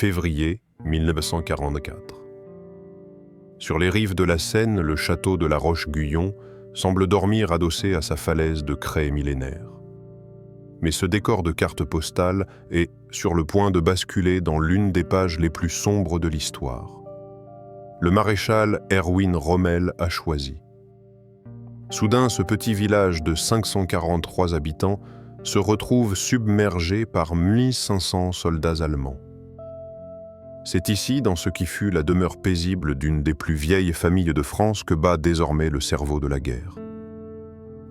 février 1944. Sur les rives de la Seine, le château de la Roche-Guyon semble dormir adossé à sa falaise de craie millénaire. Mais ce décor de carte postale est sur le point de basculer dans l'une des pages les plus sombres de l'histoire. Le maréchal Erwin Rommel a choisi. Soudain, ce petit village de 543 habitants se retrouve submergé par 1500 soldats allemands. C'est ici, dans ce qui fut la demeure paisible d'une des plus vieilles familles de France, que bat désormais le cerveau de la guerre.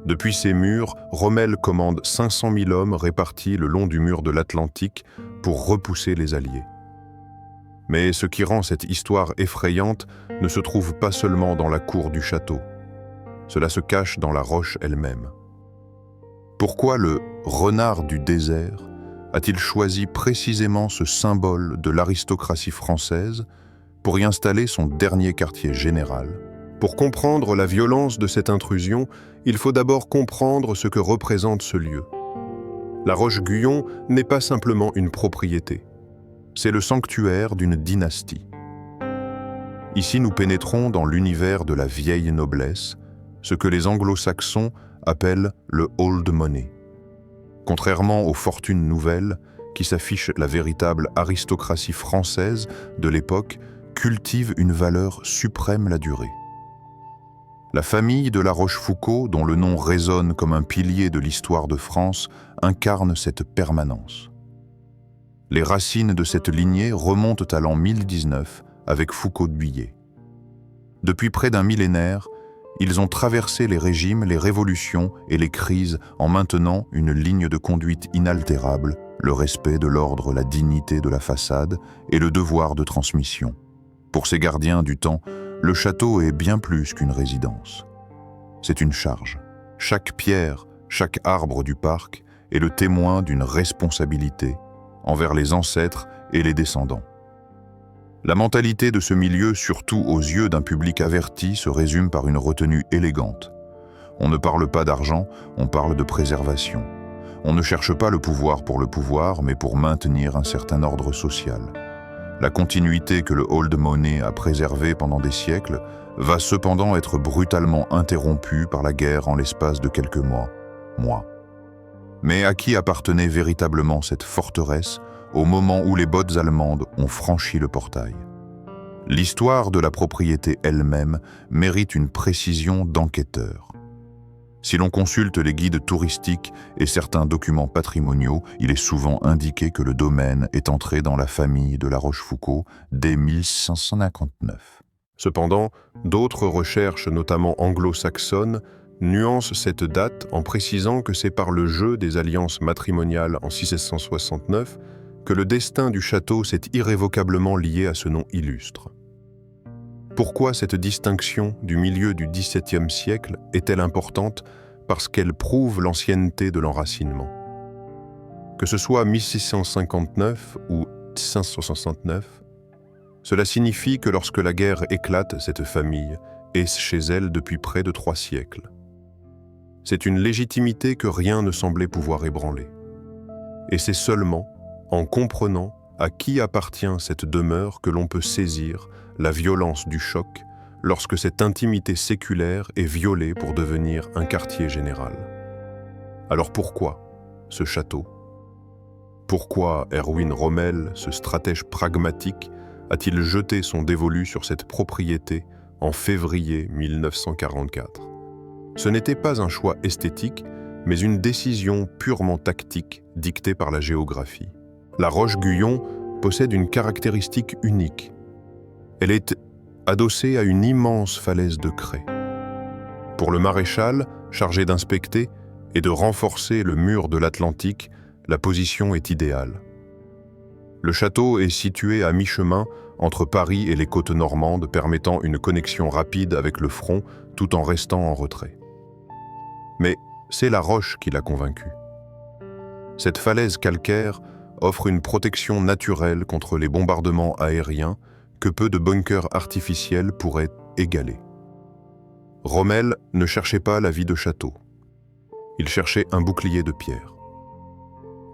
Depuis ces murs, Rommel commande 500 000 hommes répartis le long du mur de l'Atlantique pour repousser les Alliés. Mais ce qui rend cette histoire effrayante ne se trouve pas seulement dans la cour du château. Cela se cache dans la roche elle-même. Pourquoi le renard du désert a-t-il choisi précisément ce symbole de l'aristocratie française pour y installer son dernier quartier général? Pour comprendre la violence de cette intrusion, il faut d'abord comprendre ce que représente ce lieu. La Roche-Guyon n'est pas simplement une propriété, c'est le sanctuaire d'une dynastie. Ici, nous pénétrons dans l'univers de la vieille noblesse, ce que les anglo-saxons appellent le old money. Contrairement aux fortunes nouvelles, qui s'affichent la véritable aristocratie française de l'époque, cultive une valeur suprême la durée. La famille de La Rochefoucauld, dont le nom résonne comme un pilier de l'histoire de France, incarne cette permanence. Les racines de cette lignée remontent à l'an 1019 avec Foucauld Buillet. Depuis près d'un millénaire, ils ont traversé les régimes, les révolutions et les crises en maintenant une ligne de conduite inaltérable, le respect de l'ordre, la dignité de la façade et le devoir de transmission. Pour ces gardiens du temps, le château est bien plus qu'une résidence. C'est une charge. Chaque pierre, chaque arbre du parc est le témoin d'une responsabilité envers les ancêtres et les descendants. La mentalité de ce milieu, surtout aux yeux d'un public averti, se résume par une retenue élégante. On ne parle pas d'argent, on parle de préservation. On ne cherche pas le pouvoir pour le pouvoir, mais pour maintenir un certain ordre social. La continuité que le old money a préservée pendant des siècles va cependant être brutalement interrompue par la guerre en l'espace de quelques mois. Mais à qui appartenait véritablement cette forteresse au moment où les bottes allemandes ont franchi le portail? L'histoire de la propriété elle-même mérite une précision d'enquêteur. Si l'on consulte les guides touristiques et certains documents patrimoniaux, il est souvent indiqué que le domaine est entré dans la famille de La Rochefoucauld dès 1559. Cependant, d'autres recherches, notamment anglo-saxonnes, nuancent cette date en précisant que c'est par le jeu des alliances matrimoniales en 1669 que le destin du château s'est irrévocablement lié à ce nom illustre. Pourquoi cette distinction du milieu du XVIIe siècle est-elle importante? Parce qu'elle prouve l'ancienneté de l'enracinement. Que ce soit 1659 ou 1569, cela signifie que lorsque la guerre éclate, cette famille est chez elle depuis près de 3 siècles. C'est une légitimité que rien ne semblait pouvoir ébranler. Et c'est seulement en comprenant à qui appartient cette demeure que l'on peut saisir la violence du choc lorsque cette intimité séculaire est violée pour devenir un quartier général. Alors pourquoi ce château? Pourquoi Erwin Rommel, ce stratège pragmatique, a-t-il jeté son dévolu sur cette propriété en février 1944? Ce n'était pas un choix esthétique, mais une décision purement tactique dictée par la géographie. La Roche-Guyon possède une caractéristique unique. Elle est adossée à une immense falaise de craie. Pour le maréchal, chargé d'inspecter et de renforcer le mur de l'Atlantique, la position est idéale. Le château est situé à mi-chemin entre Paris et les côtes normandes, permettant une connexion rapide avec le front tout en restant en retrait. Mais c'est la roche qui l'a convaincu. Cette falaise calcaire offre une protection naturelle contre les bombardements aériens que peu de bunkers artificiels pourraient égaler. Rommel ne cherchait pas la vie de château. Il cherchait un bouclier de pierre.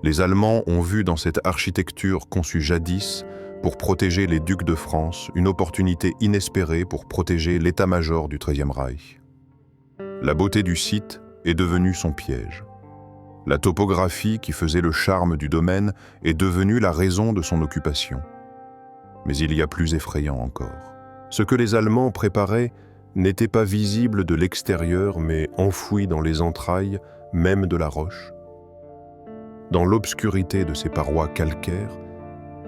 Les Allemands ont vu dans cette architecture conçue jadis pour protéger les ducs de France, une opportunité inespérée pour protéger l'état-major du XIIIe Reich. La beauté du site est devenue son piège. La topographie qui faisait le charme du domaine est devenue la raison de son occupation. Mais il y a plus effrayant encore. Ce que les Allemands préparaient n'était pas visible de l'extérieur, mais enfoui dans les entrailles même de la roche. Dans l'obscurité de ces parois calcaires,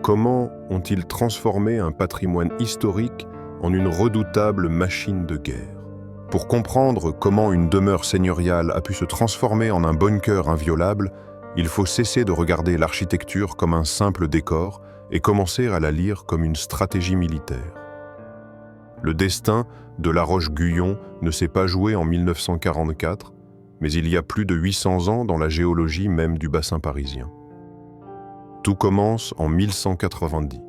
comment ont-ils transformé un patrimoine historique en une redoutable machine de guerre? Pour comprendre comment une demeure seigneuriale a pu se transformer en un bunker inviolable, il faut cesser de regarder l'architecture comme un simple décor et commencer à la lire comme une stratégie militaire. Le destin de la Roche-Guyon ne s'est pas joué en 1944, mais il y a plus de 800 ans dans la géologie même du bassin parisien. Tout commence en 1190.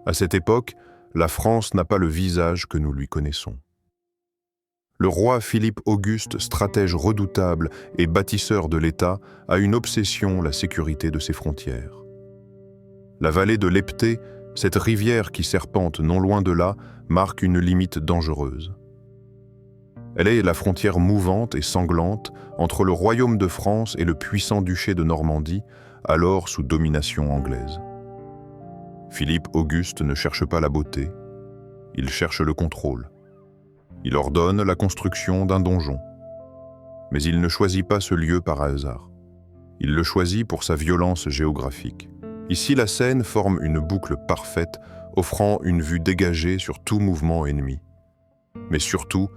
À cette époque, la France n'a pas le visage que nous lui connaissons. Le roi Philippe Auguste, stratège redoutable et bâtisseur de l'État, a une obsession, la sécurité de ses frontières. La vallée de l'Epté, cette rivière qui serpente non loin de là, marque une limite dangereuse. Elle est la frontière mouvante et sanglante entre le royaume de France et le puissant duché de Normandie, alors sous domination anglaise. Philippe Auguste ne cherche pas la beauté, il cherche le contrôle. Il ordonne la construction d'un donjon. Mais il ne choisit pas ce lieu par hasard. Il le choisit pour sa violence géographique. Ici, la Seine forme une boucle parfaite, offrant une vue dégagée sur tout mouvement ennemi. Mais surtout,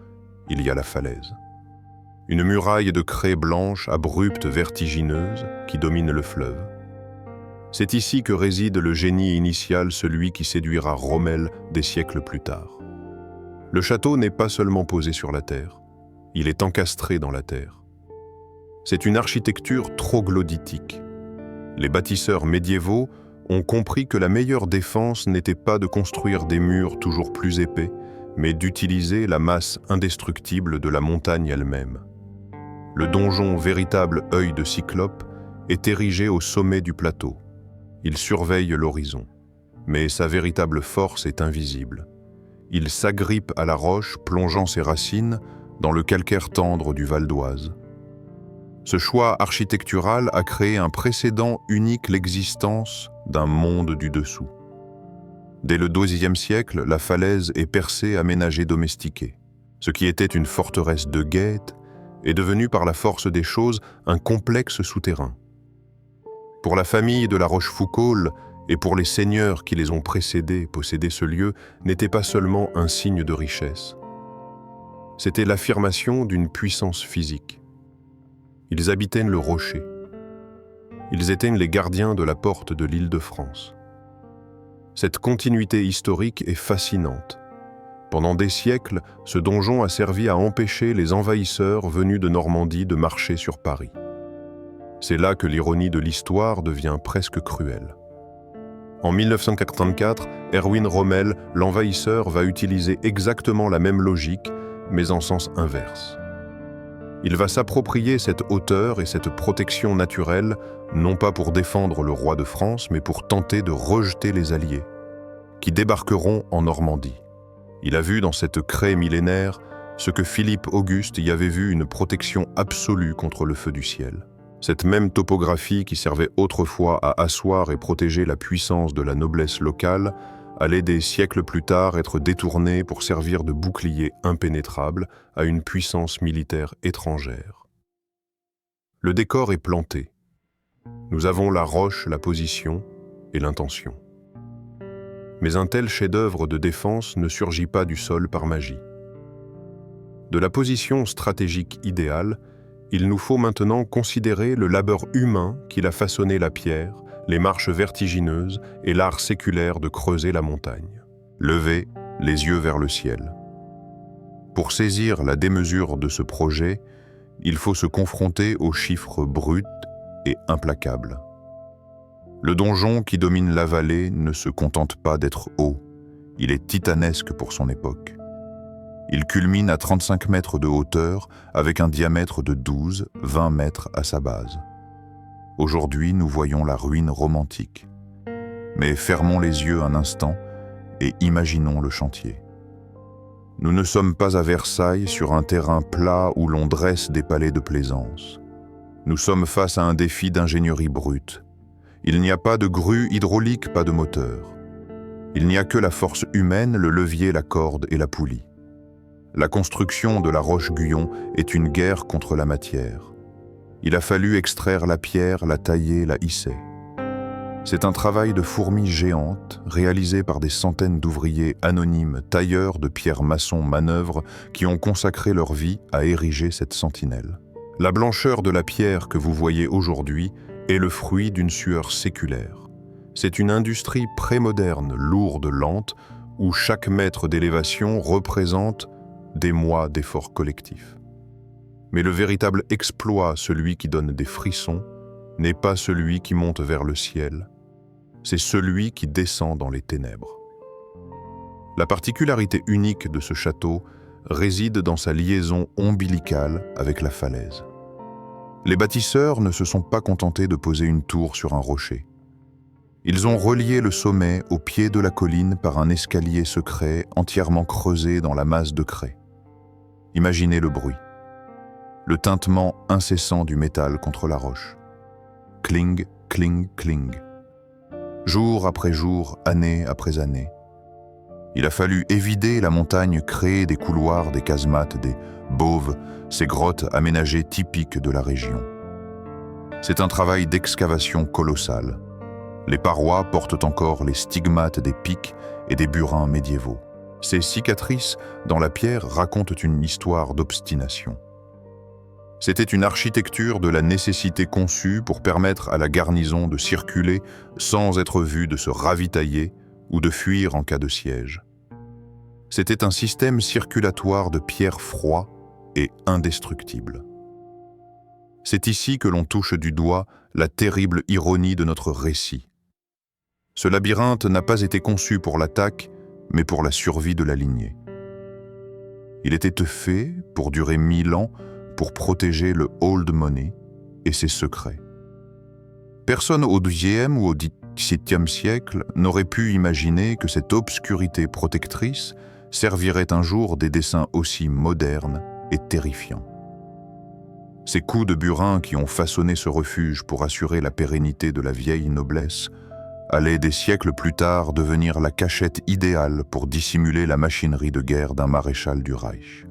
il y a la falaise. Une muraille de craie blanche, abrupte, vertigineuse, qui domine le fleuve. C'est ici que réside le génie initial, celui qui séduira Rommel des siècles plus tard. Le château n'est pas seulement posé sur la terre, il est encastré dans la terre. C'est une architecture troglodytique. Les bâtisseurs médiévaux ont compris que la meilleure défense n'était pas de construire des murs toujours plus épais, mais d'utiliser la masse indestructible de la montagne elle-même. Le donjon, véritable œil de cyclope, est érigé au sommet du plateau. Il surveille l'horizon, mais sa véritable force est invisible. Il s'agrippe à la roche, plongeant ses racines dans le calcaire tendre du Val d'Oise. Ce choix architectural a créé un précédent unique, l'existence d'un monde du dessous. Dès le XIIe siècle, la falaise est percée, aménagée, domestiquée. Ce qui était une forteresse de guet est devenu par la force des choses un complexe souterrain. Pour la famille de la Rochefoucauld et pour les seigneurs qui les ont précédés, posséder ce lieu n'était pas seulement un signe de richesse. C'était l'affirmation d'une puissance physique. Ils habitaient le rocher. Ils étaient les gardiens de la porte de l'Île-de-France. Cette continuité historique est fascinante. Pendant des siècles, ce donjon a servi à empêcher les envahisseurs venus de Normandie de marcher sur Paris. C'est là que l'ironie de l'histoire devient presque cruelle. En 1984, Erwin Rommel, l'envahisseur, va utiliser exactement la même logique, mais en sens inverse. Il va s'approprier cette hauteur et cette protection naturelle, non pas pour défendre le roi de France, mais pour tenter de rejeter les Alliés, qui débarqueront en Normandie. Il a vu dans cette craie millénaire ce que Philippe Auguste y avait vu, une protection absolue contre le feu du ciel. Cette même topographie qui servait autrefois à asseoir et protéger la puissance de la noblesse locale allait des siècles plus tard être détournée pour servir de bouclier impénétrable à une puissance militaire étrangère. Le décor est planté. Nous avons la roche, la position et l'intention. Mais un tel chef-d'œuvre de défense ne surgit pas du sol par magie. De la position stratégique idéale, il nous faut maintenant considérer le labeur humain qu'il a façonné la pierre, les marches vertigineuses et l'art séculaire de creuser la montagne. Lever les yeux vers le ciel. Pour saisir la démesure de ce projet, il faut se confronter aux chiffres bruts et implacables. Le donjon qui domine la vallée ne se contente pas d'être haut, il est titanesque pour son époque. Il culmine à 35 mètres de hauteur avec un diamètre de 12-20 mètres à sa base. Aujourd'hui, nous voyons la ruine romantique. Mais fermons les yeux un instant et imaginons le chantier. Nous ne sommes pas à Versailles sur un terrain plat où l'on dresse des palais de plaisance. Nous sommes face à un défi d'ingénierie brute. Il n'y a pas de grue hydraulique, pas de moteur. Il n'y a que la force humaine, le levier, la corde et la poulie. La construction de la Roche-Guyon est une guerre contre la matière. Il a fallu extraire la pierre, la tailler, la hisser. C'est un travail de fourmis géantes réalisé par des centaines d'ouvriers anonymes, tailleurs de pierres maçons manœuvres qui ont consacré leur vie à ériger cette sentinelle. La blancheur de la pierre que vous voyez aujourd'hui est le fruit d'une sueur séculaire. C'est une industrie prémoderne, lourde, lente, où chaque mètre d'élévation représente des mois d'efforts collectifs. Mais le véritable exploit, celui qui donne des frissons, n'est pas celui qui monte vers le ciel, c'est celui qui descend dans les ténèbres. La particularité unique de ce château réside dans sa liaison ombilicale avec la falaise. Les bâtisseurs ne se sont pas contentés de poser une tour sur un rocher. Ils ont relié le sommet au pied de la colline par un escalier secret entièrement creusé dans la masse de craie. Imaginez le bruit, le tintement incessant du métal contre la roche. Cling, cling, cling. Jour après jour, année après année. Il a fallu évider la montagne, créer des couloirs, des casemates, des bauves, ces grottes aménagées typiques de la région. C'est un travail d'excavation colossal. Les parois portent encore les stigmates des pics et des burins médiévaux. Ces cicatrices dans la pierre racontent une histoire d'obstination. C'était une architecture de la nécessité conçue pour permettre à la garnison de circuler sans être vue, de se ravitailler ou de fuir en cas de siège. C'était un système circulatoire de pierre froid et indestructible. C'est ici que l'on touche du doigt la terrible ironie de notre récit. Ce labyrinthe n'a pas été conçu pour l'attaque, mais pour la survie de la lignée. Il était fait pour durer 1000 ans, pour protéger le old money et ses secrets. Personne au XIIe ou au XVIIe siècle n'aurait pu imaginer que cette obscurité protectrice servirait un jour des desseins aussi modernes et terrifiants. Ces coups de burin qui ont façonné ce refuge pour assurer la pérennité de la vieille noblesse allait des siècles plus tard devenir la cachette idéale pour dissimuler la machinerie de guerre d'un maréchal du Reich.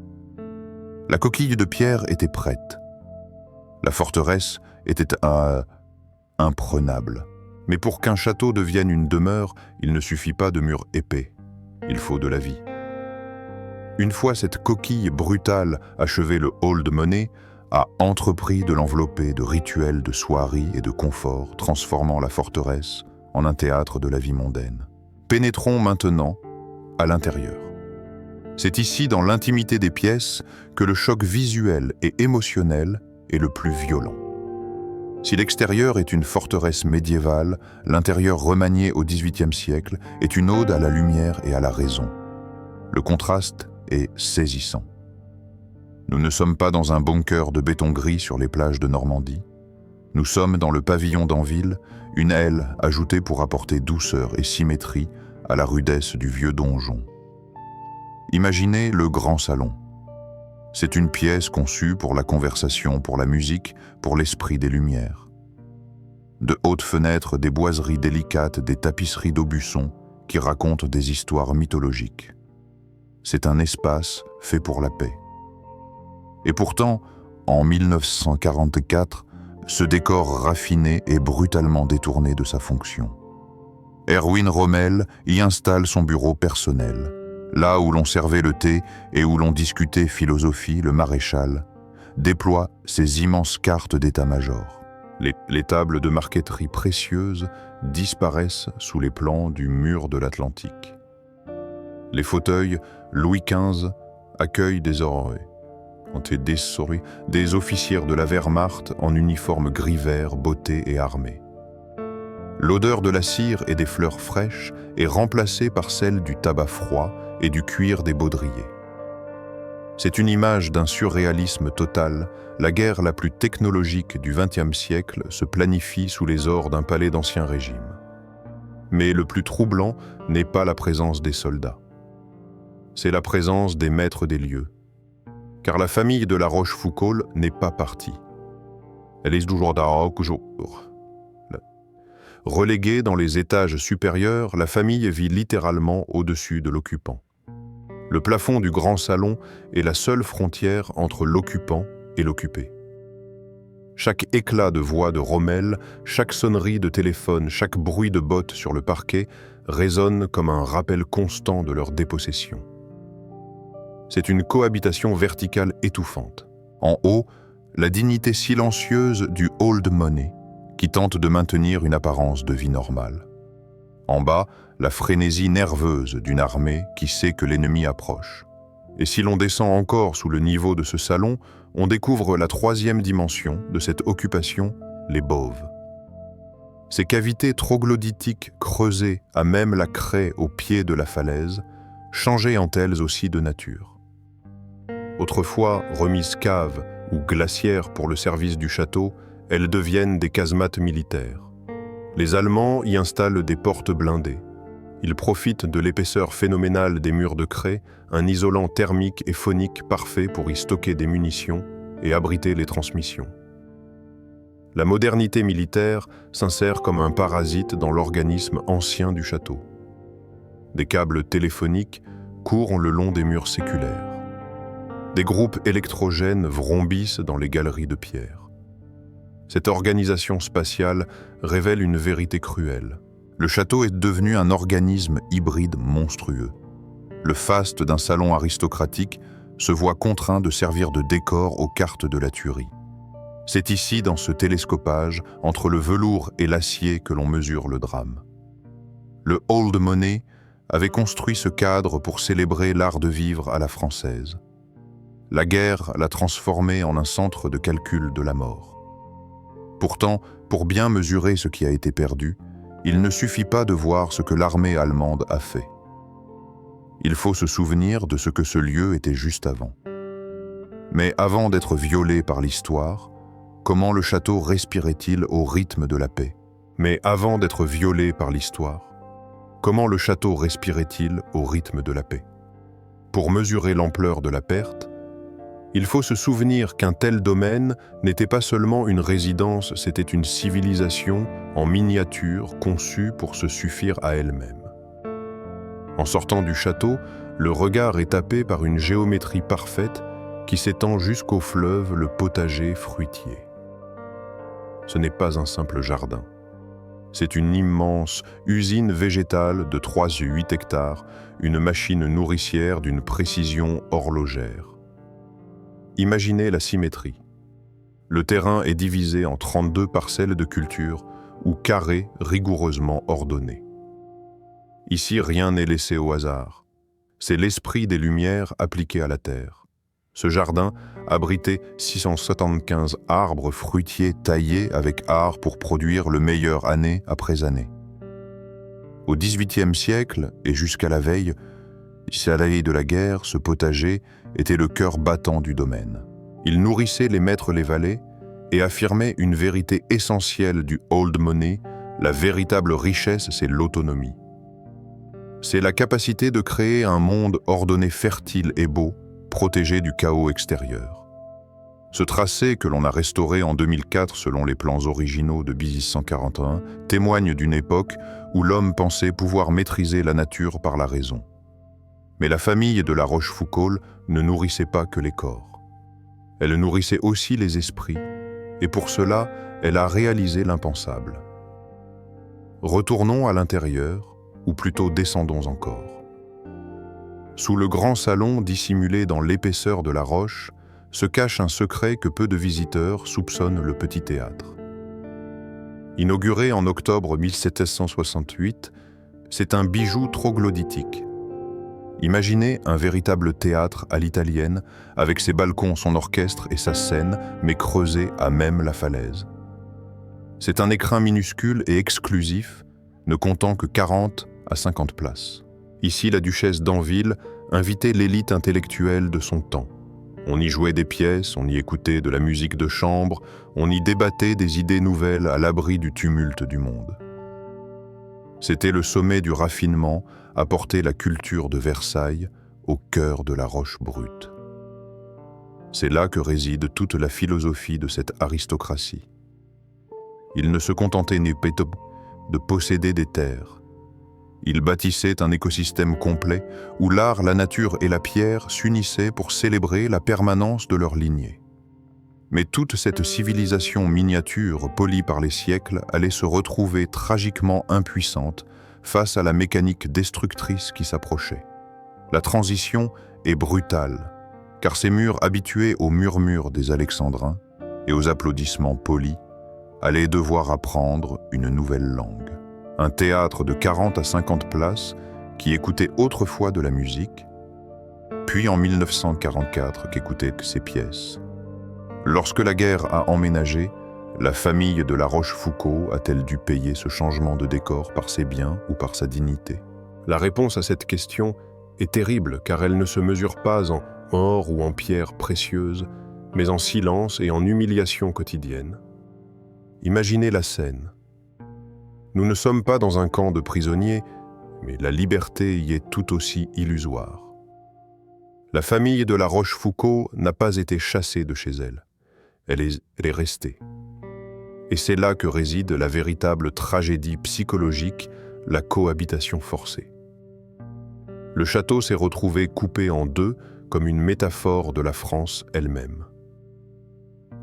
La coquille de pierre était prête. La forteresse était imprenable. Mais pour qu'un château devienne une demeure, il ne suffit pas de murs épais. Il faut de la vie. Une fois cette coquille brutale achevé le old money a entrepris de l'envelopper de rituels de soierie et de confort, transformant la forteresse en un théâtre de la vie mondaine. Pénétrons maintenant à l'intérieur. C'est ici, dans l'intimité des pièces, que le choc visuel et émotionnel est le plus violent. Si l'extérieur est une forteresse médiévale, l'intérieur remanié au XVIIIe siècle est une ode à la lumière et à la raison. Le contraste est saisissant. Nous ne sommes pas dans un bunker de béton gris sur les plages de Normandie. Nous sommes dans le pavillon d'Anville, une aile ajoutée pour apporter douceur et symétrie à la rudesse du vieux donjon. Imaginez le grand salon. C'est une pièce conçue pour la conversation, pour la musique, pour l'esprit des lumières. De hautes fenêtres, des boiseries délicates, des tapisseries d'Aubusson qui racontent des histoires mythologiques. C'est un espace fait pour la paix. Et pourtant, en 1944, ce décor raffiné est brutalement détourné de sa fonction. Erwin Rommel y installe son bureau personnel. Là où l'on servait le thé et où l'on discutait philosophie, le maréchal déploie ses immenses cartes d'état-major. Les tables de marqueterie précieuses disparaissent sous les plans du mur de l'Atlantique. Les fauteuils Louis XV accueillent désormais des officières de la Wehrmacht en uniforme gris-vert, bottés et armés. L'odeur de la cire et des fleurs fraîches est remplacée par celle du tabac froid et du cuir des baudriers. C'est une image d'un surréalisme total. La guerre la plus technologique du XXe siècle se planifie sous les ors d'un palais d'Ancien Régime. Mais le plus troublant n'est pas la présence des soldats. C'est la présence des maîtres des lieux. Car la famille de la Rochefoucauld n'est pas partie. Elle est toujours toujours. Reléguée dans les étages supérieurs, la famille vit littéralement au-dessus de l'occupant. Le plafond du grand salon est la seule frontière entre l'occupant et l'occupé. Chaque éclat de voix de Rommel, chaque sonnerie de téléphone, chaque bruit de bottes sur le parquet résonne comme un rappel constant de leur dépossession. C'est une cohabitation verticale étouffante. En haut, la dignité silencieuse du old money, qui tente de maintenir une apparence de vie normale. En bas, la frénésie nerveuse d'une armée qui sait que l'ennemi approche. Et si l'on descend encore sous le niveau de ce salon, on découvre la troisième dimension de cette occupation, les boves. Ces cavités troglodytiques creusées à même la craie au pied de la falaise, changées en elles aussi de nature. Autrefois remises caves ou glacières pour le service du château, elles deviennent des casemates militaires. Les Allemands y installent des portes blindées. Ils profitent de l'épaisseur phénoménale des murs de craie, un isolant thermique et phonique parfait pour y stocker des munitions et abriter les transmissions. La modernité militaire s'insère comme un parasite dans l'organisme ancien du château. Des câbles téléphoniques courent le long des murs séculaires. Des groupes électrogènes vrombissent dans les galeries de pierre. Cette organisation spatiale révèle une vérité cruelle. Le château est devenu un organisme hybride monstrueux. Le faste d'un salon aristocratique se voit contraint de servir de décor aux cartes de la tuerie. C'est ici, dans ce télescopage, entre le velours et l'acier que l'on mesure le drame. Le old money avait construit ce cadre pour célébrer l'art de vivre à la française. La guerre l'a transformé en un centre de calcul de la mort. Pourtant, pour bien mesurer ce qui a été perdu, il ne suffit pas de voir ce que l'armée allemande a fait. Il faut se souvenir de ce que ce lieu était juste avant. Mais avant d'être violé par l'histoire, comment le château respirait-il au rythme de la paix? Mais avant d'être violé par l'histoire, comment le château respirait-il au rythme de la paix? Pour mesurer l'ampleur de la perte, il faut se souvenir qu'un tel domaine n'était pas seulement une résidence, c'était une civilisation en miniature conçue pour se suffire à elle-même. En sortant du château, le regard est tapé par une géométrie parfaite qui s'étend jusqu'au fleuve, le potager fruitier. Ce n'est pas un simple jardin. C'est une immense usine végétale de 3-8 hectares, une machine nourricière d'une précision horlogère. Imaginez la symétrie. Le terrain est divisé en 32 parcelles de culture ou carrés rigoureusement ordonnés. Ici, rien n'est laissé au hasard. C'est l'esprit des Lumières appliqué à la terre. Ce jardin abritait 675 arbres fruitiers taillés avec art pour produire le meilleur année après année. Au XVIIIe siècle et jusqu'à la veille de la guerre, ce potager était le cœur battant du domaine. Il nourrissait les maîtres les valets et affirmait une vérité essentielle du old money, la véritable richesse, c'est l'autonomie. C'est la capacité de créer un monde ordonné, fertile et beau, protégé du chaos extérieur. Ce tracé, que l'on a restauré en 2004 selon les plans originaux de Bizis 141, témoigne d'une époque où l'homme pensait pouvoir maîtriser la nature par la raison. Mais la famille de la Rochefoucauld ne nourrissait pas que les corps. Elle nourrissait aussi les esprits, et pour cela, elle a réalisé l'impensable. Retournons à l'intérieur, ou plutôt descendons encore. Sous le grand salon dissimulé dans l'épaisseur de la roche, se cache un secret que peu de visiteurs soupçonnent le petit théâtre. Inauguré en octobre 1768, c'est un bijou troglodytique. Imaginez un véritable théâtre à l'italienne, avec ses balcons, son orchestre et sa scène, mais creusé à même la falaise. C'est un écrin minuscule et exclusif, ne comptant que 40 à 50 places. Ici, la duchesse d'Anville invitait l'élite intellectuelle de son temps. On y jouait des pièces, on y écoutait de la musique de chambre, on y débattait des idées nouvelles à l'abri du tumulte du monde. C'était le sommet du raffinement à porter la culture de Versailles au cœur de la roche brute. C'est là que réside toute la philosophie de cette aristocratie. Ils ne se contentaient ni de posséder des terres. Ils bâtissaient un écosystème complet où l'art, la nature et la pierre s'unissaient pour célébrer la permanence de leur lignée. Mais toute cette civilisation miniature polie par les siècles allait se retrouver tragiquement impuissante face à la mécanique destructrice qui s'approchait. La transition est brutale, car ces murs habitués aux murmures des Alexandrins et aux applaudissements polis allaient devoir apprendre une nouvelle langue. Un théâtre de 40 à 50 places qui écoutait autrefois de la musique, puis en 1944 qu'écoutait ces pièces. Lorsque la guerre a emménagé, la famille de La Rochefoucauld a-t-elle dû payer ce changement de décor par ses biens ou par sa dignité? La réponse à cette question est terrible car elle ne se mesure pas en or ou en pierres précieuses, mais en silence et en humiliation quotidienne. Imaginez la scène. Nous ne sommes pas dans un camp de prisonniers, mais la liberté y est tout aussi illusoire. La famille de La Rochefoucauld n'a pas été chassée de chez elle. Elle est restée. Et c'est là que réside la véritable tragédie psychologique, la cohabitation forcée. Le château s'est retrouvé coupé en deux comme une métaphore de la France elle-même.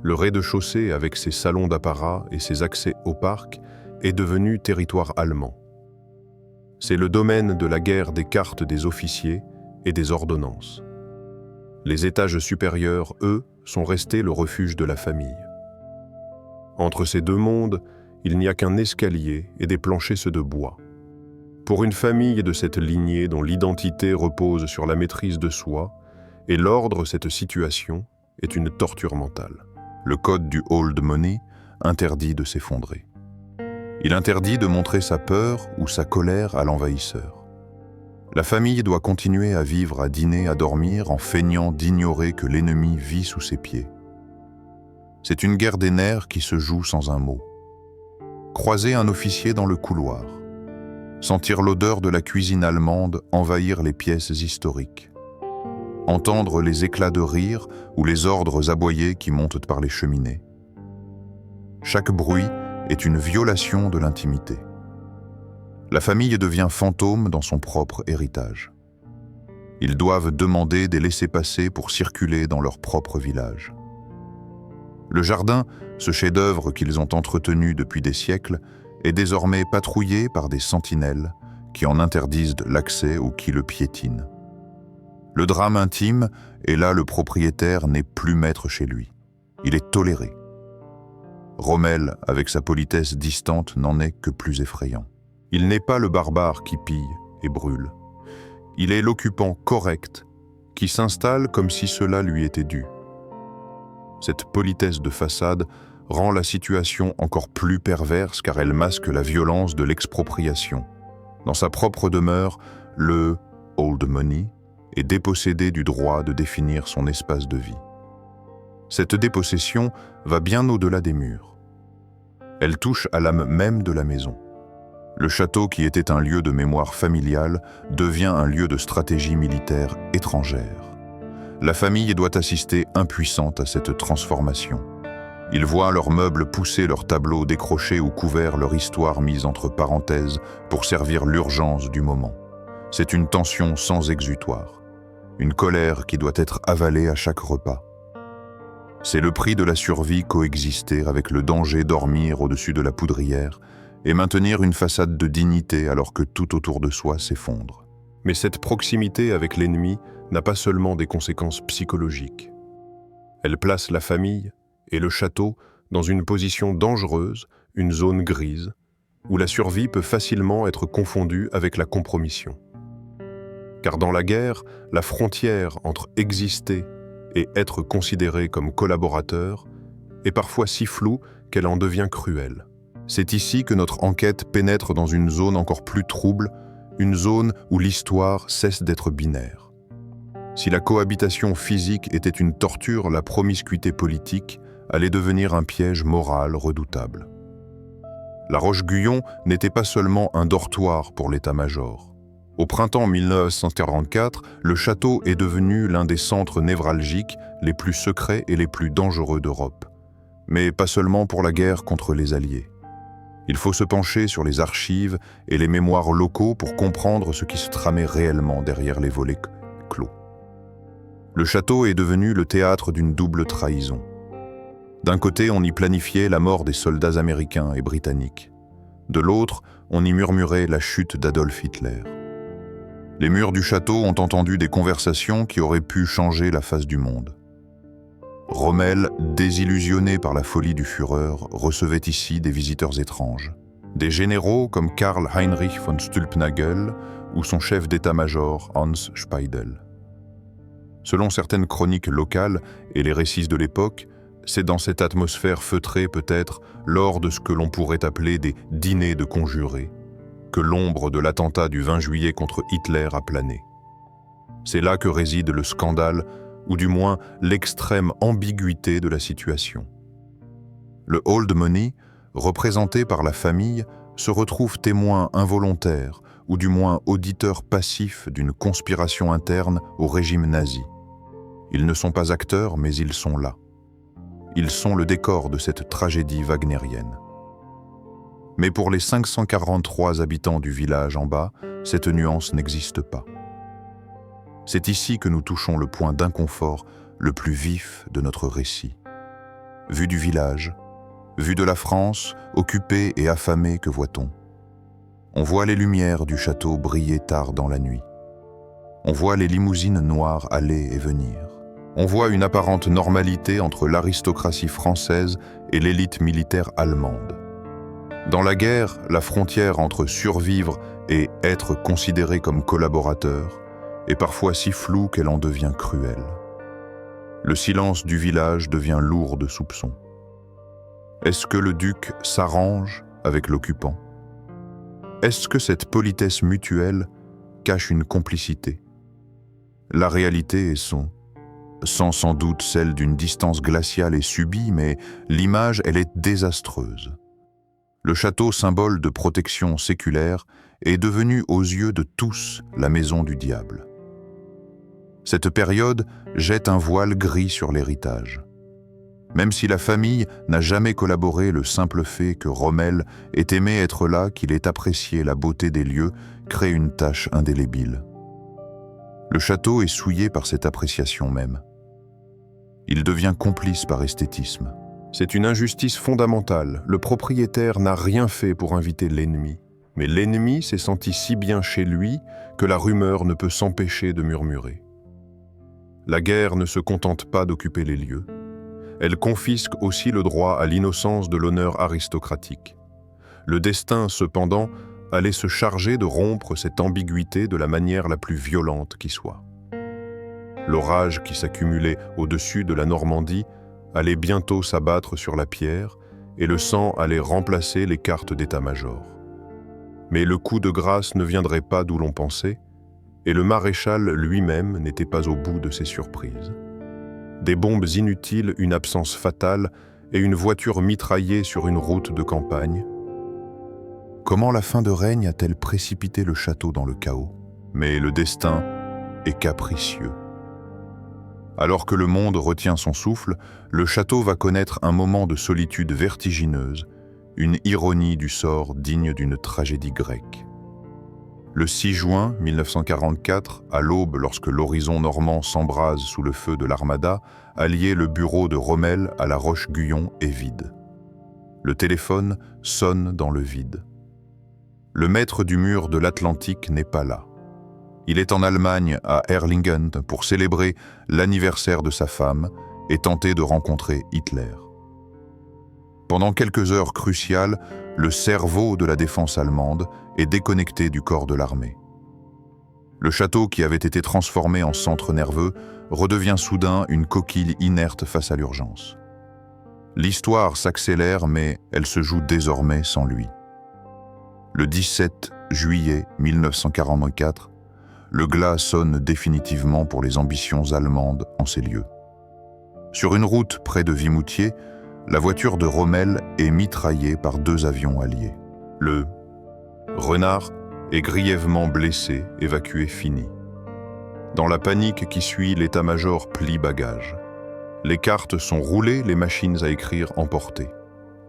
Le rez-de-chaussée, avec ses salons d'apparat et ses accès au parc, est devenu territoire allemand. C'est le domaine de la guerre des cartes des officiers et des ordonnances. Les étages supérieurs, eux, sont restés le refuge de la famille. Entre ces deux mondes, il n'y a qu'un escalier et des planchers ceux de bois. Pour une famille de cette lignée dont l'identité repose sur la maîtrise de soi, et l'ordre cette situation est une torture mentale. Le code du old money interdit de s'effondrer. Il interdit de montrer sa peur ou sa colère à l'envahisseur. La famille doit continuer à vivre, à dîner, à dormir en feignant d'ignorer que l'ennemi vit sous ses pieds. C'est une guerre des nerfs qui se joue sans un mot. Croiser un officier dans le couloir. Sentir l'odeur de la cuisine allemande envahir les pièces historiques. Entendre les éclats de rire ou les ordres aboyés qui montent par les cheminées. Chaque bruit est une violation de l'intimité. La famille devient fantôme dans son propre héritage. Ils doivent demander des laissez-passer pour circuler dans leur propre village. Le jardin, ce chef-d'œuvre qu'ils ont entretenu depuis des siècles, est désormais patrouillé par des sentinelles qui en interdisent l'accès ou qui le piétinent. Le drame intime est là le propriétaire n'est plus maître chez lui. Il est toléré. Rommel, avec sa politesse distante, n'en est que plus effrayant. Il n'est pas le barbare qui pille et brûle. Il est l'occupant correct qui s'installe comme si cela lui était dû. Cette politesse de façade rend la situation encore plus perverse car elle masque la violence de l'expropriation. Dans sa propre demeure, le « old money » est dépossédé du droit de définir son espace de vie. Cette dépossession va bien au-delà des murs. Elle touche à l'âme même de la maison. Le château, qui était un lieu de mémoire familiale, devient un lieu de stratégie militaire étrangère. La famille doit assister impuissante à cette transformation. Ils voient leurs meubles pousser, leurs tableaux décrochés ou couverts, leur histoire mise entre parenthèses pour servir l'urgence du moment. C'est une tension sans exutoire, une colère qui doit être avalée à chaque repas. C'est le prix de la survie coexister avec le danger dormir au-dessus de la poudrière et maintenir une façade de dignité alors que tout autour de soi s'effondre. Mais cette proximité avec l'ennemi n'a pas seulement des conséquences psychologiques. Elle place la famille et le château dans une position dangereuse, une zone grise, où la survie peut facilement être confondue avec la compromission. Car dans la guerre, la frontière entre exister et être considéré comme collaborateur est parfois si floue qu'elle en devient cruelle. C'est ici que notre enquête pénètre dans une zone encore plus trouble, une zone où l'histoire cesse d'être binaire. Si la cohabitation physique était une torture, la promiscuité politique allait devenir un piège moral redoutable. La Roche-Guyon n'était pas seulement un dortoir pour l'état-major. Au printemps 1944, le château est devenu l'un des centres névralgiques les plus secrets et les plus dangereux d'Europe. Mais pas seulement pour la guerre contre les Alliés. Il faut se pencher sur les archives et les mémoires locaux pour comprendre ce qui se tramait réellement derrière les volets clos. Le château est devenu le théâtre d'une double trahison. D'un côté, on y planifiait la mort des soldats américains et britanniques. De l'autre, on y murmurait la chute d'Adolf Hitler. Les murs du château ont entendu des conversations qui auraient pu changer la face du monde. Rommel, désillusionné par la folie du Führer, recevait ici des visiteurs étranges. Des généraux comme Karl Heinrich von Stülpnagel ou son chef d'état-major Hans Speidel. Selon certaines chroniques locales et les récits de l'époque, c'est dans cette atmosphère feutrée peut-être, lors de ce que l'on pourrait appeler des dîners de conjurés, que l'ombre de l'attentat du 20 juillet contre Hitler a plané. C'est là que réside le scandale, ou du moins l'extrême ambiguïté de la situation. Le old money, représenté par la famille, se retrouve témoin involontaire, ou du moins auditeur passif d'une conspiration interne au régime nazi. Ils ne sont pas acteurs, mais ils sont là. Ils sont le décor de cette tragédie wagnérienne. Mais pour les 543 habitants du village en bas, cette nuance n'existe pas. C'est ici que nous touchons le point d'inconfort le plus vif de notre récit. Vue du village, vue de la France, occupée et affamée, que voit-on? On voit les lumières du château briller tard dans la nuit. On voit les limousines noires aller et venir. On voit une apparente normalité entre l'aristocratie française et l'élite militaire allemande. Dans la guerre, la frontière entre survivre et être considéré comme collaborateur est parfois si floue qu'elle en devient cruelle. Le silence du village devient lourd de soupçons. Est-ce que le duc s'arrange avec l'occupant? Est-ce que cette politesse mutuelle cache une complicité? La réalité est sans doute celle d'une distance glaciale et subie, mais l'image, elle est désastreuse. Le château, symbole de protection séculaire, est devenu aux yeux de tous la maison du diable. Cette période jette un voile gris sur l'héritage. Même si la famille n'a jamais collaboré, le simple fait que Rommel ait aimé être là, qu'il ait apprécié la beauté des lieux, crée une tache indélébile. Le château est souillé par cette appréciation même. Il devient complice par esthétisme. C'est une injustice fondamentale. Le propriétaire n'a rien fait pour inviter l'ennemi. Mais l'ennemi s'est senti si bien chez lui que la rumeur ne peut s'empêcher de murmurer. La guerre ne se contente pas d'occuper les lieux. Elle confisque aussi le droit à l'innocence de l'honneur aristocratique. Le destin, cependant, allait se charger de rompre cette ambiguïté de la manière la plus violente qui soit. L'orage qui s'accumulait au-dessus de la Normandie allait bientôt s'abattre sur la pierre et le sang allait remplacer les cartes d'état-major. Mais le coup de grâce ne viendrait pas d'où l'on pensait, et le maréchal lui-même n'était pas au bout de ses surprises. Des bombes inutiles, une absence fatale et une voiture mitraillée sur une route de campagne. Comment la fin de règne a-t-elle précipité le château dans le chaos? Mais le destin est capricieux. Alors que le monde retient son souffle, le château va connaître un moment de solitude vertigineuse, une ironie du sort digne d'une tragédie grecque. Le 6 juin 1944, à l'aube, lorsque l'horizon normand s'embrase sous le feu de l'armada, allié le bureau de Rommel à la Roche-Guyon est vide. Le téléphone sonne dans le vide. Le maître du mur de l'Atlantique n'est pas là. Il est en Allemagne, à Erlangen, pour célébrer l'anniversaire de sa femme et tenter de rencontrer Hitler. Pendant quelques heures cruciales, le cerveau de la défense allemande est déconnecté du corps de l'armée. Le château, qui avait été transformé en centre nerveux, redevient soudain une coquille inerte face à l'urgence. L'histoire s'accélère, mais elle se joue désormais sans lui. Le 17 juillet 1944, le glas sonne définitivement pour les ambitions allemandes en ces lieux. Sur une route près de Vimoutier, la voiture de Rommel est mitraillée par 2 avions alliés. Le renard est grièvement blessé, évacué fini. Dans la panique qui suit, l'état-major plie bagages. Les cartes sont roulées, les machines à écrire emportées.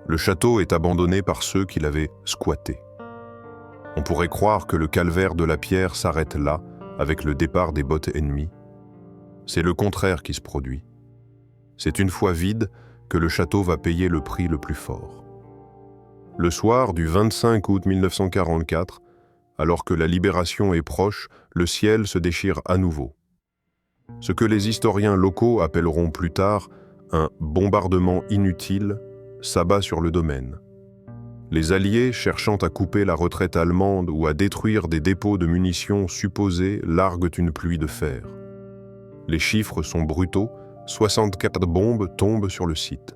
Le château est abandonné par ceux qui l'avaient squatté. On pourrait croire que le calvaire de la pierre s'arrête là, avec le départ des bottes ennemies. C'est le contraire qui se produit. C'est une fois vide que le château va payer le prix le plus fort. Le soir du 25 août 1944, alors que la libération est proche, le ciel se déchire à nouveau. Ce que les historiens locaux appelleront plus tard un bombardement inutile s'abat sur le domaine. Les Alliés, cherchant à couper la retraite allemande ou à détruire des dépôts de munitions supposés, larguent une pluie de fer. Les chiffres sont brutaux, 64 bombes tombent sur le site.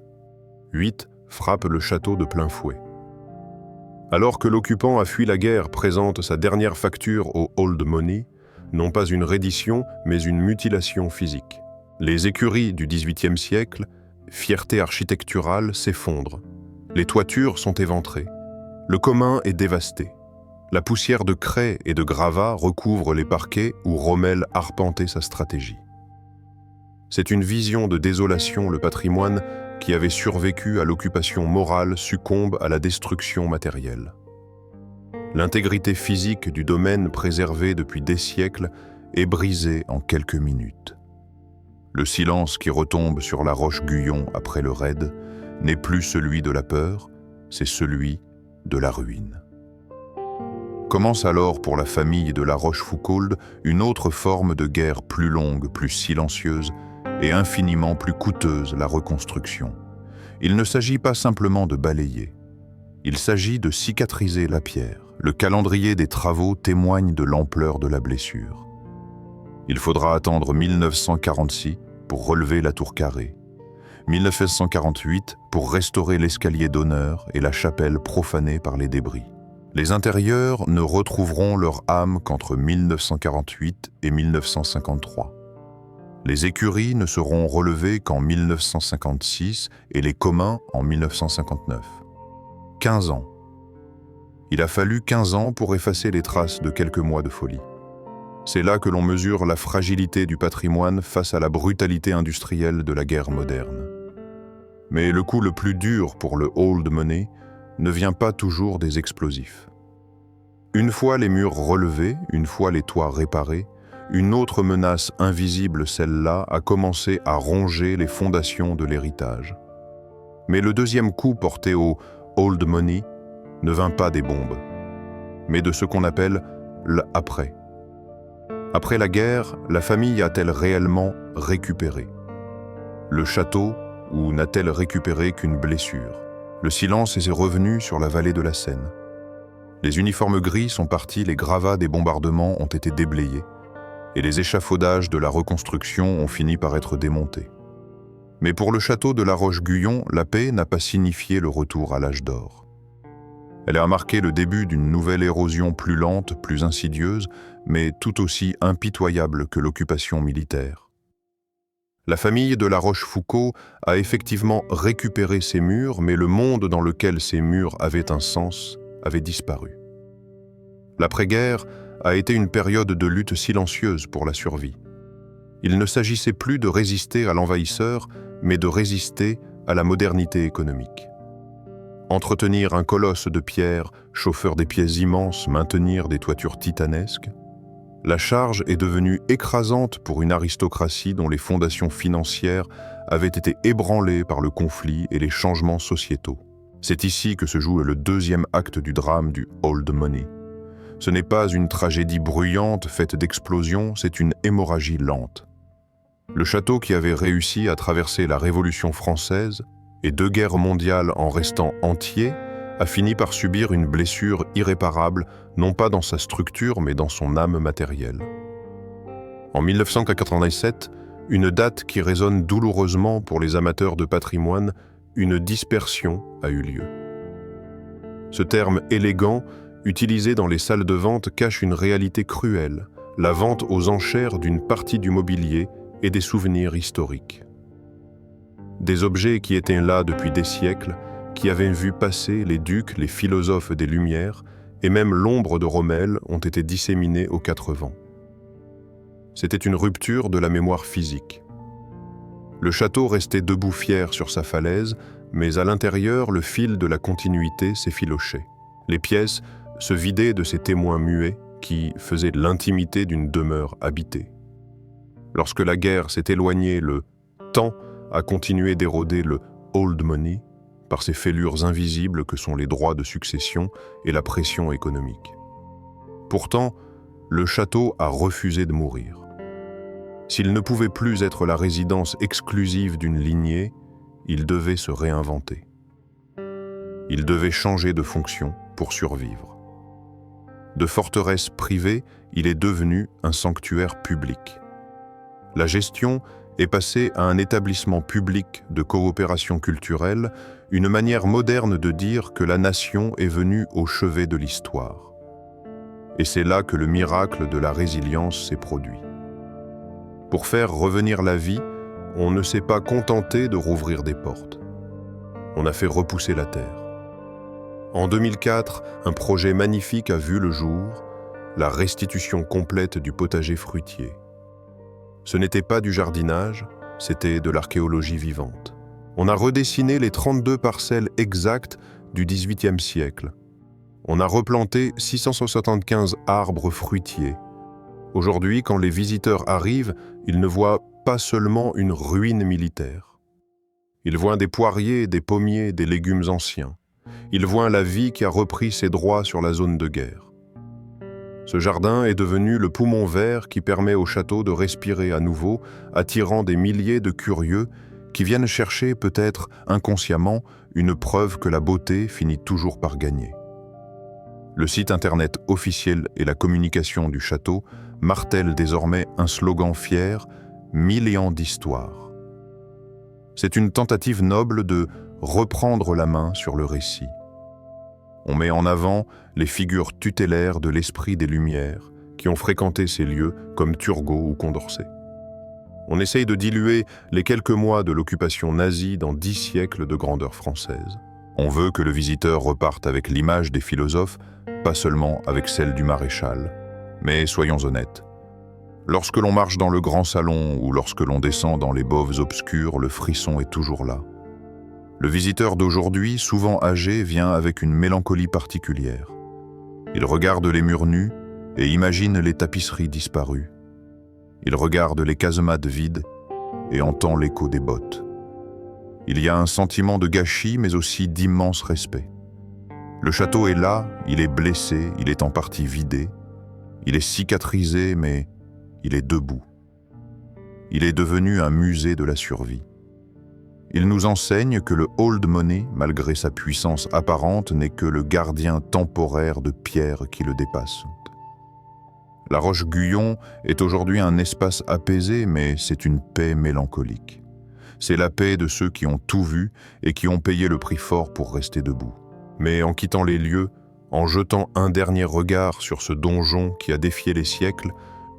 8 frappent le château de plein fouet. Alors que l'occupant a fui la guerre présente sa dernière facture au Old Money, non pas une reddition, mais une mutilation physique. Les écuries du XVIIIe siècle, fierté architecturale, s'effondrent. Les toitures sont éventrées. Le commun est dévasté. La poussière de craie et de gravats recouvre les parquets où Rommel arpentait sa stratégie. C'est une vision de désolation, le patrimoine qui avait survécu à l'occupation morale succombe à la destruction matérielle. L'intégrité physique du domaine préservé depuis des siècles est brisée en quelques minutes. Le silence qui retombe sur la Roche-Guyon après le raid n'est plus celui de la peur, c'est celui de la ruine. Commence alors pour la famille de la Rochefoucauld une autre forme de guerre plus longue, plus silencieuse et infiniment plus coûteuse, la reconstruction. Il ne s'agit pas simplement de balayer. Il s'agit de cicatriser la pierre. Le calendrier des travaux témoigne de l'ampleur de la blessure. Il faudra attendre 1946 pour relever la tour carrée, 1948 pour restaurer l'escalier d'honneur et la chapelle profanée par les débris. Les intérieurs ne retrouveront leur âme qu'entre 1948 et 1953. Les écuries ne seront relevées qu'en 1956 et les communs en 1959. 15 ans. Il a fallu 15 ans pour effacer les traces de quelques mois de folie. C'est là que l'on mesure la fragilité du patrimoine face à la brutalité industrielle de la guerre moderne. Mais le coup le plus dur pour le Old Money ne vient pas toujours des explosifs. Une fois les murs relevés, une fois les toits réparés, une autre menace invisible, celle-là, a commencé à ronger les fondations de l'héritage. Mais le deuxième coup porté au Old Money ne vint pas des bombes, mais de ce qu'on appelle l'après. Après la guerre, la famille a-t-elle réellement récupéré? Le château, ou n'a-t-elle récupéré qu'une blessure? Le silence est revenu sur la vallée de la Seine. Les uniformes gris sont partis, les gravats des bombardements ont été déblayés, et les échafaudages de la reconstruction ont fini par être démontés. Mais pour le château de la Roche-Guyon, la paix n'a pas signifié le retour à l'âge d'or. Elle a marqué le début d'une nouvelle érosion plus lente, plus insidieuse, mais tout aussi impitoyable que l'occupation militaire. La famille de la Rochefoucauld a effectivement récupéré ces murs, mais le monde dans lequel ces murs avaient un sens avait disparu. L'après-guerre a été une période de lutte silencieuse pour la survie. Il ne s'agissait plus de résister à l'envahisseur, mais de résister à la modernité économique. Entretenir un colosse de pierre, chauffeur des pièces immenses, maintenir des toitures titanesques, la charge est devenue écrasante pour une aristocratie dont les fondations financières avaient été ébranlées par le conflit et les changements sociétaux. C'est ici que se joue le deuxième acte du drame du Old Money. Ce n'est pas une tragédie bruyante faite d'explosions, c'est une hémorragie lente. Le château qui avait réussi à traverser la Révolution française et 2 guerres mondiales en restant entier, a fini par subir une blessure irréparable, non pas dans sa structure, mais dans son âme matérielle. En 1987, une date qui résonne douloureusement pour les amateurs de patrimoine, une dispersion a eu lieu. Ce terme élégant, utilisé dans les salles de vente, cache une réalité cruelle, la vente aux enchères d'une partie du mobilier et des souvenirs historiques. Des objets qui étaient là depuis des siècles, qui avaient vu passer les ducs, les philosophes des Lumières, et même l'ombre de Rommel ont été disséminés aux quatre vents. C'était une rupture de la mémoire physique. Le château restait debout fier sur sa falaise, mais à l'intérieur, le fil de la continuité s'effilochait. Les pièces se vidaient de ces témoins muets qui faisaient l'intimité d'une demeure habitée. Lorsque la guerre s'est éloignée, le temps a continué d'éroder le old money par ces fêlures invisibles que sont les droits de succession et la pression économique. Pourtant, le château a refusé de mourir. S'il ne pouvait plus être la résidence exclusive d'une lignée, il devait se réinventer. Il devait changer de fonction pour survivre. De forteresse privée, il est devenu un sanctuaire public. La gestion est passée à un établissement public de coopération culturelle, une manière moderne de dire que la nation est venue au chevet de l'histoire. Et c'est là que le miracle de la résilience s'est produit. Pour faire revenir la vie, on ne s'est pas contenté de rouvrir des portes. On a fait repousser la terre. En 2004, un projet magnifique a vu le jour, la restitution complète du potager fruitier. Ce n'était pas du jardinage, c'était de l'archéologie vivante. On a redessiné les 32 parcelles exactes du XVIIIe siècle. On a replanté 675 arbres fruitiers. Aujourd'hui, quand les visiteurs arrivent, ils ne voient pas seulement une ruine militaire. Ils voient des poiriers, des pommiers, des légumes anciens. Ils voient la vie qui a repris ses droits sur la zone de guerre. Ce jardin est devenu le poumon vert qui permet au château de respirer à nouveau, attirant des milliers de curieux qui viennent chercher peut-être inconsciemment une preuve que la beauté finit toujours par gagner. Le site internet officiel et la communication du château martèlent désormais un slogan fier « 1000 ans d'histoire ». C'est une tentative noble de reprendre la main sur le récit. On met en avant les figures tutélaires de l'esprit des Lumières qui ont fréquenté ces lieux comme Turgot ou Condorcet. On essaye de diluer les quelques mois de l'occupation nazie dans 10 siècles de grandeur française. On veut que le visiteur reparte avec l'image des philosophes, pas seulement avec celle du maréchal. Mais soyons honnêtes, lorsque l'on marche dans le grand salon ou lorsque l'on descend dans les boves obscures, le frisson est toujours là. Le visiteur d'aujourd'hui, souvent âgé, vient avec une mélancolie particulière. Il regarde les murs nus et imagine les tapisseries disparues. Il regarde les casemates vides et entend l'écho des bottes. Il y a un sentiment de gâchis, mais aussi d'immense respect. Le château est là, il est blessé, il est en partie vidé. Il est cicatrisé, mais il est debout. Il est devenu un musée de la survie. Il nous enseigne que le old money, malgré sa puissance apparente, n'est que le gardien temporaire de pierres qui le dépassent. La Roche-Guyon est aujourd'hui un espace apaisé, mais c'est une paix mélancolique. C'est la paix de ceux qui ont tout vu et qui ont payé le prix fort pour rester debout. Mais en quittant les lieux, en jetant un dernier regard sur ce donjon qui a défié les siècles,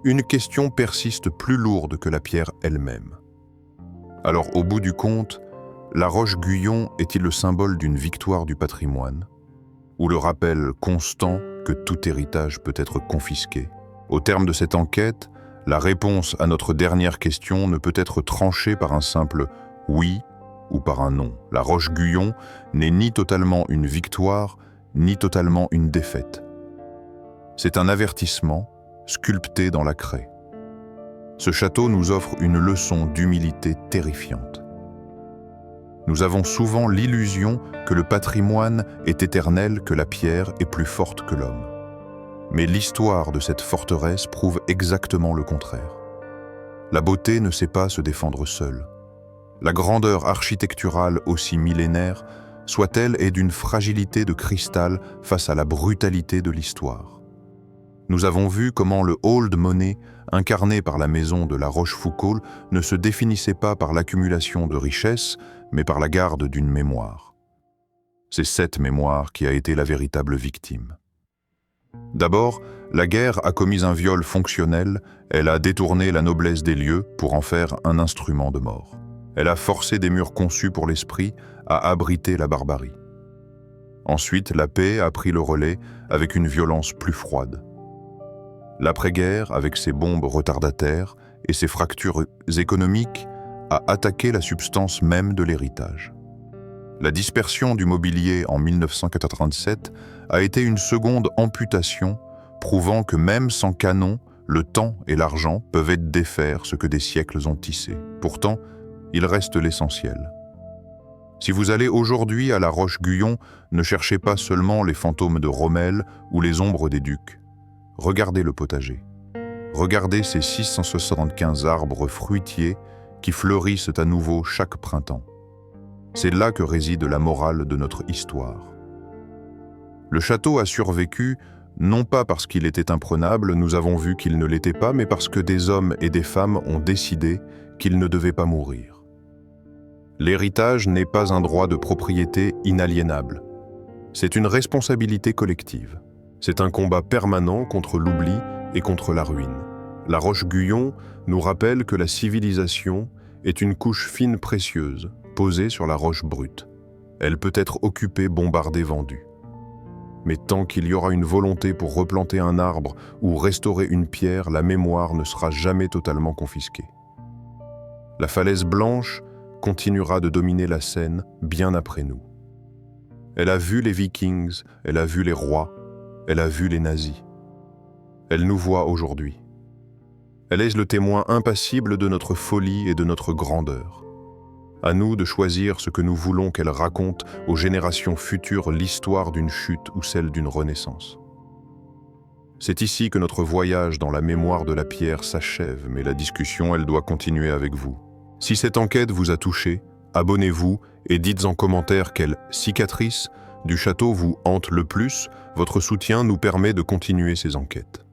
une question persiste plus lourde que la pierre elle-même. Alors, au bout du compte, la Roche-Guyon est-il le symbole d'une victoire du patrimoine, ou le rappel constant que tout héritage peut être confisqué? Au terme de cette enquête, la réponse à notre dernière question ne peut être tranchée par un simple « oui » ou par un « non ». La Roche-Guyon n'est ni totalement une victoire, ni totalement une défaite. C'est un avertissement sculpté dans la craie. Ce château nous offre une leçon d'humilité terrifiante. Nous avons souvent l'illusion que le patrimoine est éternel, que la pierre est plus forte que l'homme. Mais l'histoire de cette forteresse prouve exactement le contraire. La beauté ne sait pas se défendre seule. La grandeur architecturale aussi millénaire soit-elle est d'une fragilité de cristal face à la brutalité de l'histoire. Nous avons vu comment le old money, incarné par la maison de la Rochefoucauld, ne se définissait pas par l'accumulation de richesses, mais par la garde d'une mémoire. C'est cette mémoire qui a été la véritable victime. D'abord, la guerre a commis un viol fonctionnel, elle a détourné la noblesse des lieux pour en faire un instrument de mort. Elle a forcé des murs conçus pour l'esprit à abriter la barbarie. Ensuite, la paix a pris le relais avec une violence plus froide. L'après-guerre, avec ses bombes retardataires et ses fractures économiques, a attaqué la substance même de l'héritage. La dispersion du mobilier en 1987 a été une seconde amputation, prouvant que même sans canon, le temps et l'argent peuvent défaire ce que des siècles ont tissé. Pourtant, il reste l'essentiel. Si vous allez aujourd'hui à la Roche-Guyon, ne cherchez pas seulement les fantômes de Rommel ou les ombres des ducs. Regardez le potager. Regardez ces 675 arbres fruitiers qui fleurissent à nouveau chaque printemps. C'est là que réside la morale de notre histoire. Le château a survécu, non pas parce qu'il était imprenable, nous avons vu qu'il ne l'était pas, mais parce que des hommes et des femmes ont décidé qu'il ne devait pas mourir. L'héritage n'est pas un droit de propriété inaliénable. C'est une responsabilité collective. C'est un combat permanent contre l'oubli et contre la ruine. La Roche-Guyon nous rappelle que la civilisation est une couche fine précieuse, posée sur la roche brute. Elle peut être occupée, bombardée, vendue. Mais tant qu'il y aura une volonté pour replanter un arbre ou restaurer une pierre, la mémoire ne sera jamais totalement confisquée. La falaise blanche continuera de dominer la Seine bien après nous. Elle a vu les Vikings, elle a vu les rois, elle a vu les nazis. Elle nous voit aujourd'hui. Elle est le témoin impassible de notre folie et de notre grandeur. À nous de choisir ce que nous voulons qu'elle raconte aux générations futures, l'histoire d'une chute ou celle d'une renaissance. C'est ici que notre voyage dans la mémoire de la pierre s'achève, mais la discussion, elle doit continuer avec vous. Si cette enquête vous a touché, abonnez-vous et dites en commentaire quelle cicatrice du château vous hante le plus. Votre soutien nous permet de continuer ces enquêtes.